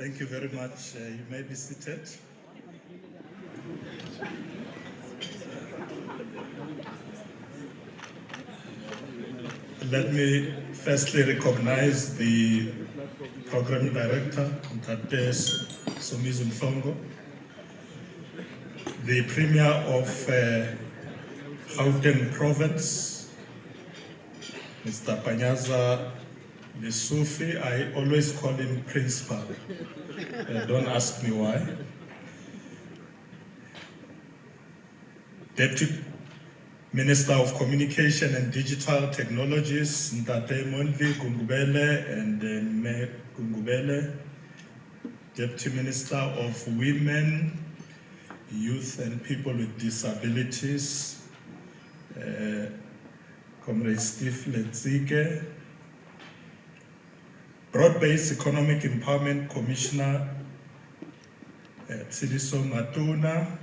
Thank you very much. You may be seated. Let me firstly recognize the Program Director, Ntate Somizi Mhlongo, the Premier of Gauteng Province, Mr. Panyaza Lesufi. I always call him Principal. Don't ask me why. Deputy Minister of Communication and Digital Technologies, Ntate Mondli Gungubele and Me Gungubele. Deputy Minister of Women, Youth and People with Disabilities, Comrade Steve Letsike. Broad-Based Economic Empowerment Commissioner, Tsidiso Matuna.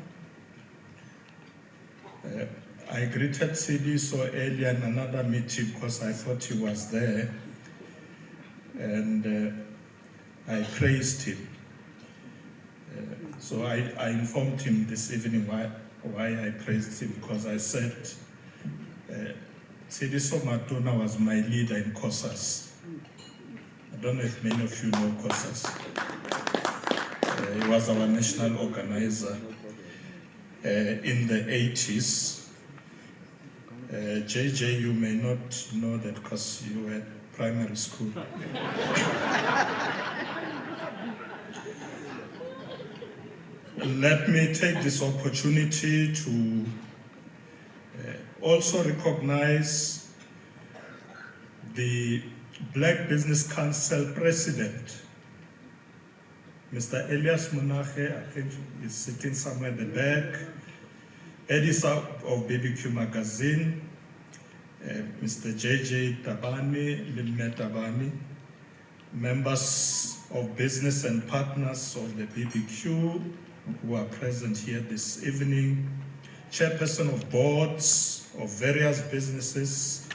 I greeted Tsidiso earlier in another meeting because I thought he was there, and I praised him. So I informed him this evening why I praised him, because I said Tsidiso Matuna was my leader in COSAS. I don't know if many of you know COSAS. He was our national organizer in the 80s. JJ, you may not know that because you were at primary school. Let me take this opportunity to also recognize the Black Business Council President, Mr. Elias Munache. I think he's sitting somewhere at the back. Editor of BBQ Magazine, Mr. JJ Tabani, Lilme Tabani, members of business and partners of the BBQ who are present here this evening, chairperson of boards of various businesses,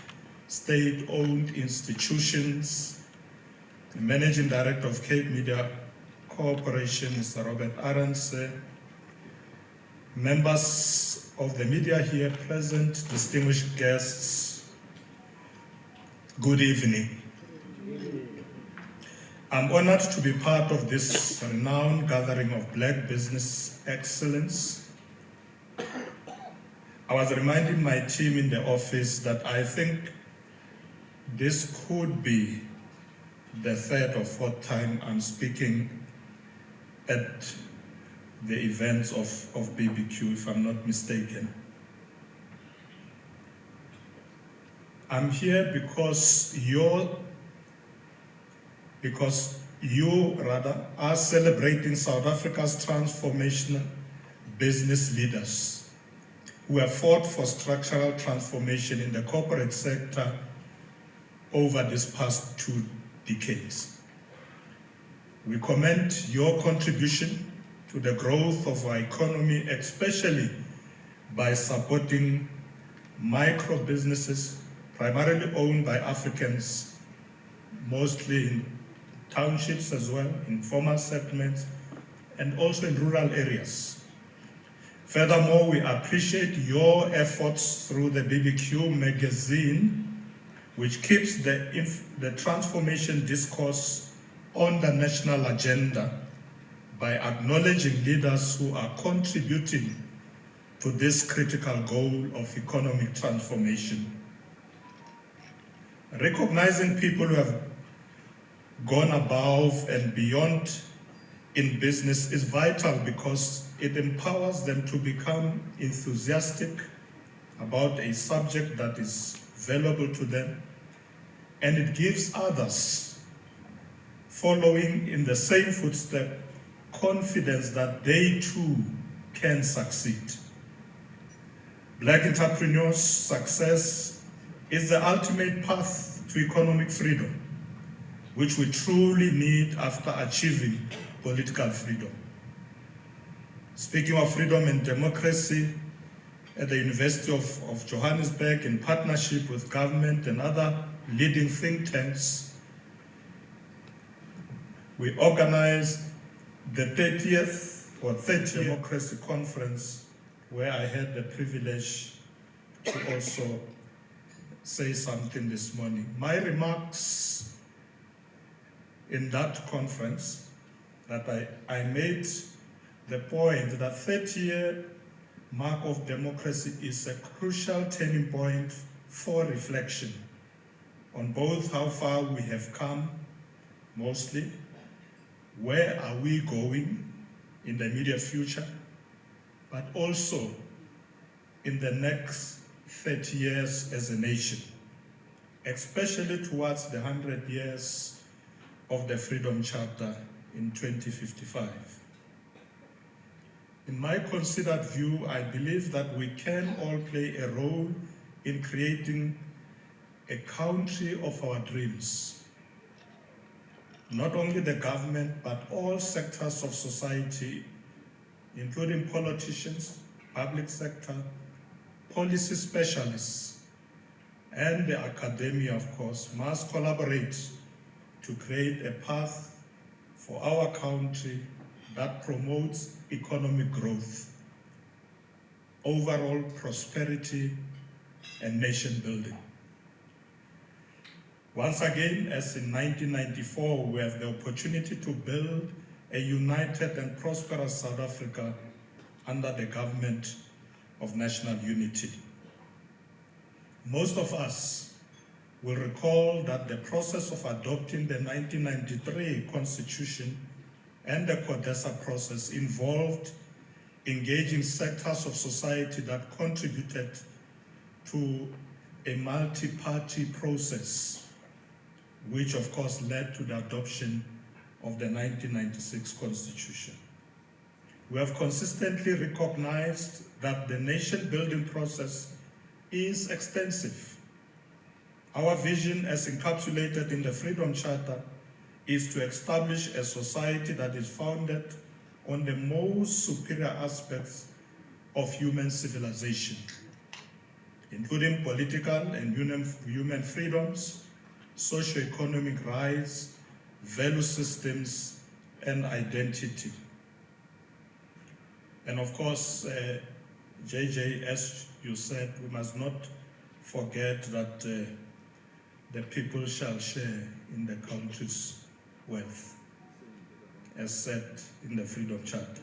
state-owned institutions, the managing director of Cape Media Corporation, Mr. Robert Arendse, members of the media here present, distinguished guests, good evening. I'm honored to be part of this renowned gathering of Black business excellence. I was reminding my team in the office that I think this could be the third or fourth time I'm speaking at the events of BBQ, if I'm not mistaken. I'm here because you are celebrating South Africa's transformational business leaders who have fought for structural transformation in the corporate sector over these past 2 decades. We commend your contribution to the growth of our economy, especially by supporting micro businesses primarily owned by Africans, mostly in townships as well, informal settlements, and also in rural areas. Furthermore, we appreciate your efforts through the BBQ magazine, which keeps the transformation discourse on the national agenda by acknowledging leaders who are contributing to this critical goal of economic transformation. Recognizing people who have gone above and beyond in business is vital because it empowers them to become enthusiastic about a subject that is valuable to them, and it gives others following in the same footsteps confidence that they too can succeed. Black entrepreneurs' success is the ultimate path to economic freedom, which we truly need after achieving political freedom. Speaking of freedom and democracy, at the University of Johannesburg, in partnership with government and other leading think tanks, we organized the 30th or 30th Democracy Conference, where I had the privilege to also say something this morning. My remarks in that conference, that I made the point that 30-year mark of democracy is a crucial turning point for reflection on both how far we have come, mostly, where are we going in the immediate future, but also in the next 30 years as a nation, especially towards the 100 years of the Freedom Charter in 2055. In my considered view, I believe that we can all play a role in creating a country of our dreams. Not only the government, but all sectors of society, including politicians, public sector, policy specialists, and the academia, of course, must collaborate to create a path for our country that promotes economic growth, overall prosperity, and nation building. Once again, as in 1994, we have the opportunity to build a united and prosperous South Africa under the government of national unity. Most of us will recall that the process of adopting the 1993 Constitution and the CODESA process involved engaging sectors of society that contributed to a multi-party process, which of course led to the adoption of the 1996 Constitution. We have consistently recognized that the nation-building process is extensive. Our vision, as encapsulated in the Freedom Charter, is to establish a society that is founded on the most superior aspects of human civilization, including political and human freedoms, socio-economic rights, value systems, and identity. And of course, JJ, as you said, we must not forget that the people shall share in the country's wealth, as said in the Freedom Charter.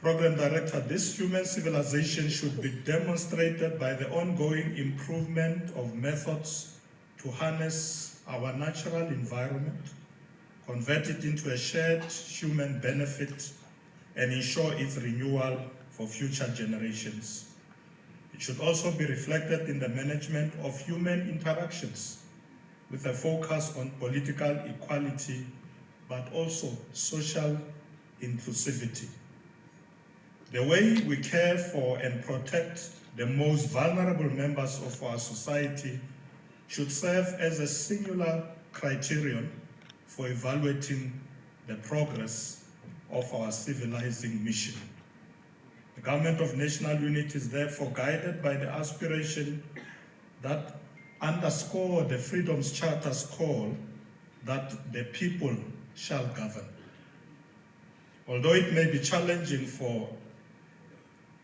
Program Director, this human civilization should be demonstrated by the ongoing improvement of methods to harness our natural environment, convert it into a shared human benefit, and ensure its renewal for future generations. It should also be reflected in the management of human interactions, with a focus on political equality, but also social inclusivity. The way we care for and protect the most vulnerable members of our society should serve as a singular criterion for evaluating the progress of our civilizing mission. The Government of National Unity is therefore guided by the aspiration that underscore the Freedom's Charter's call that the people shall govern. Although it may be challenging for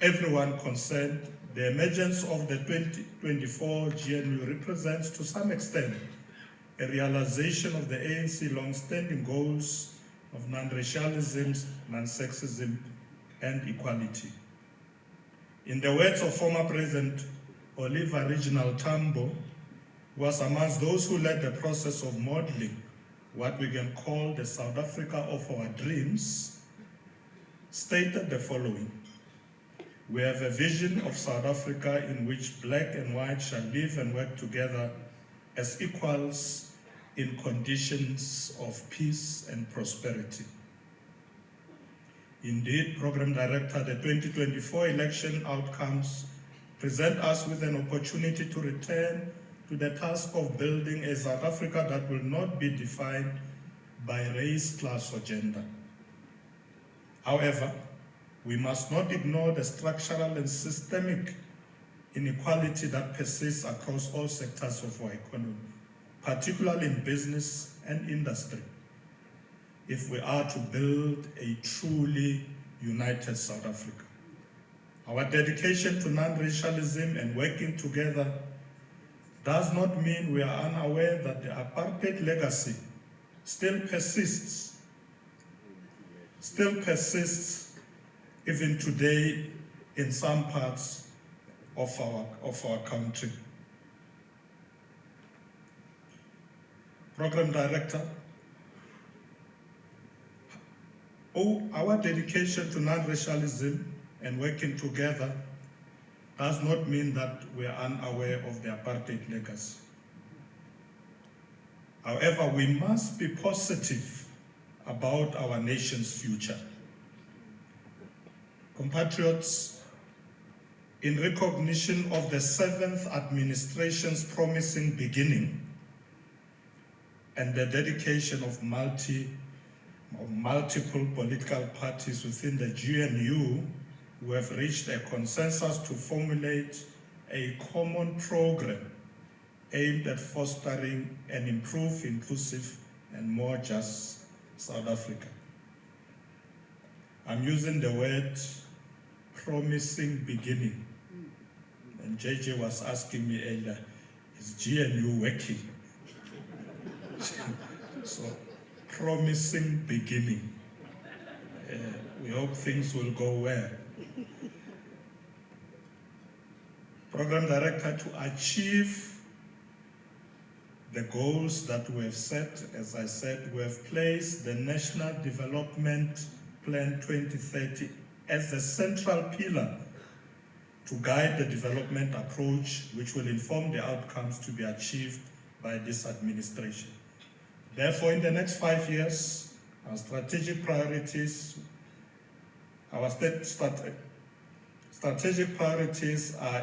everyone concerned, the emergence of the 2024 GNU represents to some extent a realization of the ANC long-standing goals of non-racialism, non-sexism, and equality. In the words of former President Oliver Reginald Tambo, who was amongst those who led the process of modeling what we can call the South Africa of our dreams, stated the following: "We have a vision of South Africa in which black and white shall live and work together as equals in conditions of peace and prosperity." Indeed, Program Director, the 2024 election outcomes present us with an opportunity to return to the task of building a South Africa that will not be defined by race, class, or gender. However, we must not ignore the structural and systemic inequality that persists across all sectors of our economy, particularly in business and industry. if we are to build a truly united South Africa. Our dedication to non-racialism and working together does not mean we are unaware that the apartheid legacy still persists even today in some parts of our country. Program Director, our dedication to non-racialism and working together does not mean that we are unaware of the apartheid legacy. However, we must be positive about our nation's future. Compatriots, in recognition of the 7th administration's promising beginning and the dedication of multiple political parties within the GNU, we have reached a consensus to formulate a common program aimed at fostering an improved, inclusive, and more just South Africa. I'm using the word promising beginning. And JJ was asking me earlier, is GNU working? So, promising beginning. We hope things will go well. Program Director, to achieve the goals that we have set, as I said, we have placed the National Development Plan 2030 as the central pillar to guide the development approach, which will inform the outcomes to be achieved by this administration. Therefore, in the next 5 years, our strategic priorities are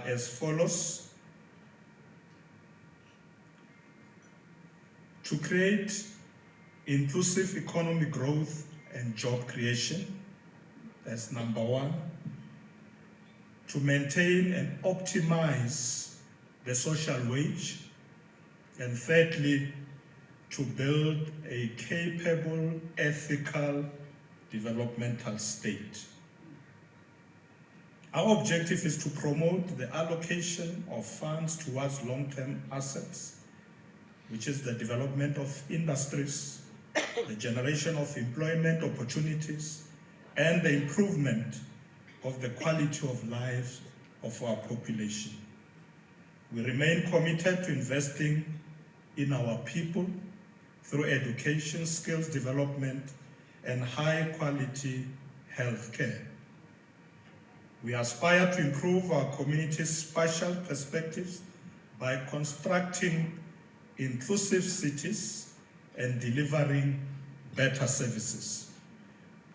as follows: to create inclusive economic growth and job creation, that's number one. To maintain and optimize the social wage, and thirdly, to build a capable, ethical, developmental state. Our objective is to promote the allocation of funds towards long-term assets, which is the development of industries, the generation of employment opportunities, and the improvement of the quality of life of our population. We remain committed to investing in our people through education, skills development, and high-quality healthcare. We aspire to improve our community's spatial perspectives by constructing inclusive cities and delivering better services.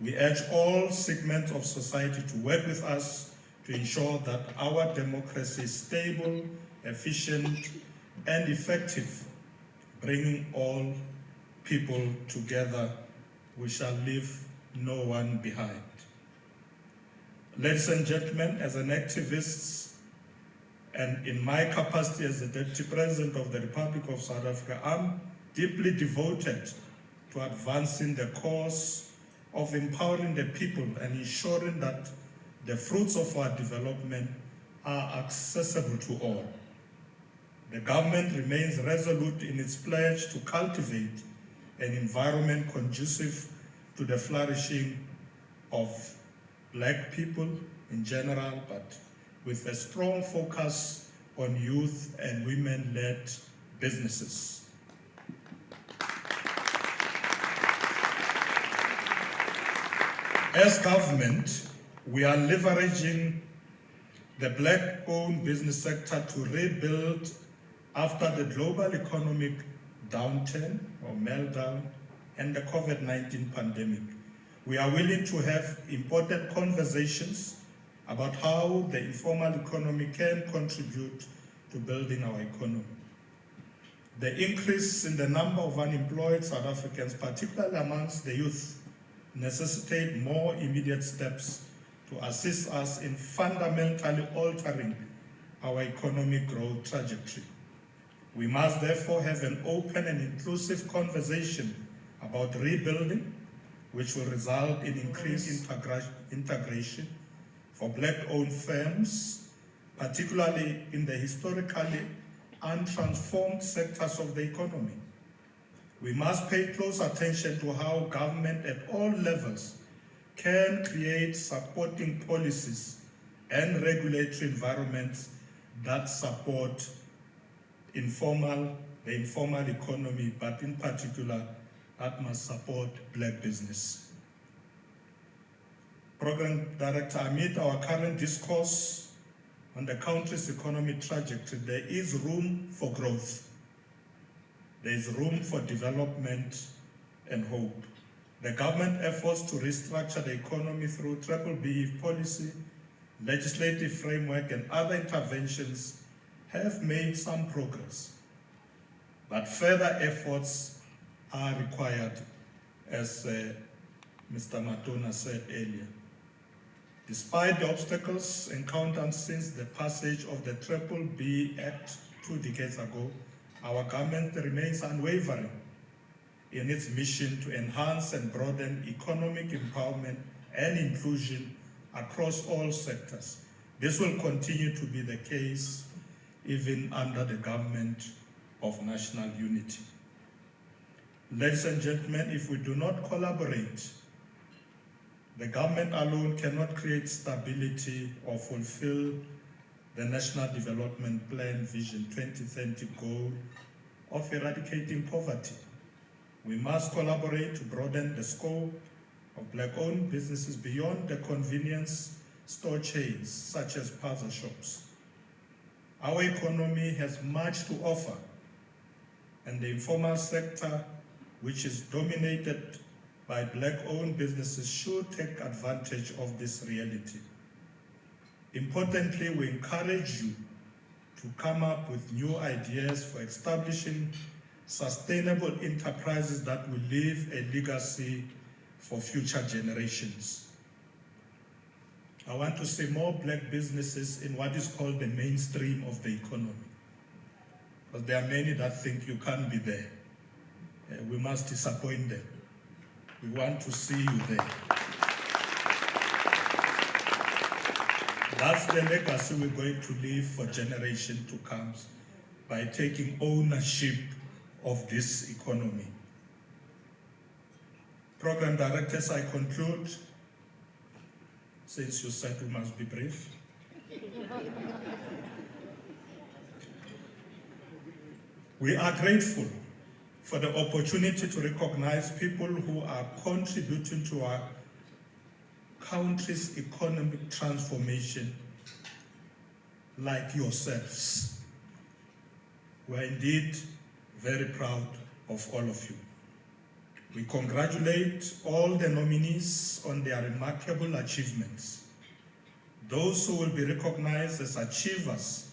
We urge all segments of society to work with us to ensure that our democracy is stable, efficient, and effective, bringing all people together. We shall leave no one behind. Ladies and gentlemen, as an activist and in my capacity as the Deputy President of the Republic of South Africa, I'm deeply devoted to advancing the cause of empowering the people and ensuring that the fruits of our development are accessible to all. The government remains resolute in its pledge to cultivate an environment conducive to the flourishing of Black people in general, but with a strong focus on youth and women-led businesses. As government, we are leveraging the Black-owned business sector to rebuild after the global economic downturn or meltdown and the COVID-19 pandemic. We are willing to have important conversations about how the informal economy can contribute to building our economy. The increase in the number of unemployed South Africans, particularly amongst the youth, necessitate more immediate steps to assist us in fundamentally altering our economic growth trajectory. We must therefore have an open and inclusive conversation about rebuilding which will result in increased integration for Black-owned firms, particularly in the historically untransformed sectors of the economy. We must pay close attention to how government at all levels can create supporting policies and regulatory environments that support the informal economy, but in particular, that must support Black business. Program Director, amid our current discourse on the country's economic trajectory, there is room for growth. There is room for development and hope. The government efforts to restructure the economy through b-bbee policy, legislative framework, and other interventions have made some progress. But further efforts are required, as Mr. Matona said earlier. Despite the obstacles encountered since the passage of the B-BBee Act 2 decades ago, our government remains unwavering in its mission to enhance and broaden economic empowerment and inclusion across all sectors. This will continue to be the case even under the government of national unity. Ladies and gentlemen, if we do not collaborate, the government alone cannot create stability or fulfill the National Development Plan Vision 2030 goal of eradicating poverty. We must collaborate to broaden the scope of Black-owned businesses beyond the convenience store chains, such as parcel shops. Our economy has much to offer, and the informal sector, which is dominated by Black-owned businesses, should take advantage of this reality. Importantly, we encourage you to come up with new ideas for establishing sustainable enterprises that will leave a legacy for future generations. I want to see more Black businesses in what is called the mainstream of the economy, because there are many that think you can't be there. We must disappoint them. We want to see you there. That's the legacy we're going to leave for generations to come by taking ownership of this economy. Program directors, I conclude, since you said we must be brief. We are grateful for the opportunity to recognize people who are contributing to our country's economic transformation, like yourselves. We are indeed very proud of all of you. We congratulate all the nominees on their remarkable achievements. Those who will be recognized as achievers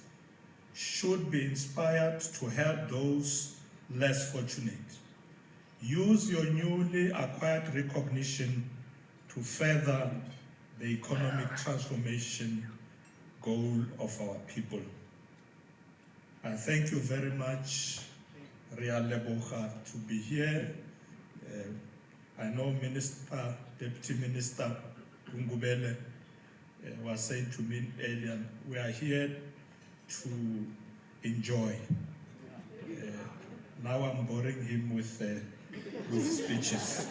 should be inspired to help those less fortunate. Use your newly acquired recognition to further the economic transformation goal of our people. I thank you very much, Ria Leboga, to be here. I know Deputy Minister Ngubele was saying to me earlier, we are here to enjoy. Now I'm boring him with speeches.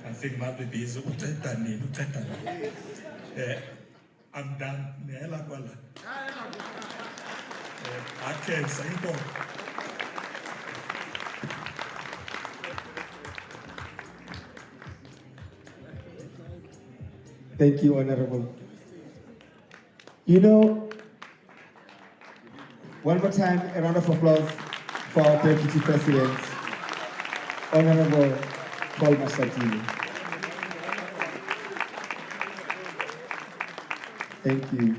I think maybe he's I'm done. Thank you, Honorable. You know, one more time, a round of applause for our Deputy President, Honorable Paul Mashatile. Thank you.